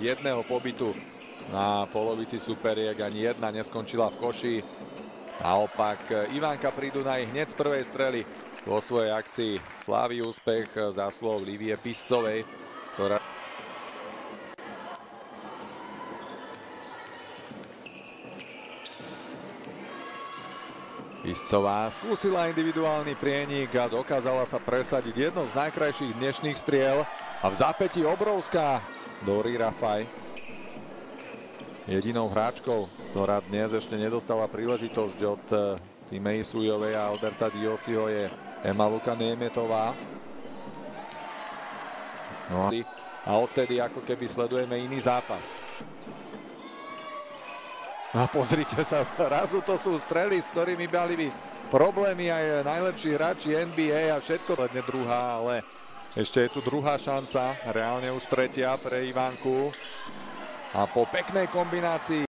jedného pobytu na polovici superiek, ani jedna neskončila v koši. Naopak Ivanka Pridunaj hneď z prvej strely vo svojej akcii slávi úspech zásluhou Lívie Piscovej, ktorá Piscová skúsila individuálny prienik a dokázala sa presadiť jednou z najkrajších dnešných striel a v zápätí obrovská Dori Rafaj. Jedinou hráčkou, ktorá dnes ešte nedostala príležitosť od Timei Sujovej a Alberta Diosiho, je Ema-Luka Niemetová. No a odtedy ako keby sledujeme iný zápas. A pozrite sa, razu to sú strely, s ktorými mali by problémy aj najlepší hráči NBA a všetko. Ledne druhá, ale ešte je tu druhá šanca, reálne už tretia pre Ivanku. A po peknej kombinácii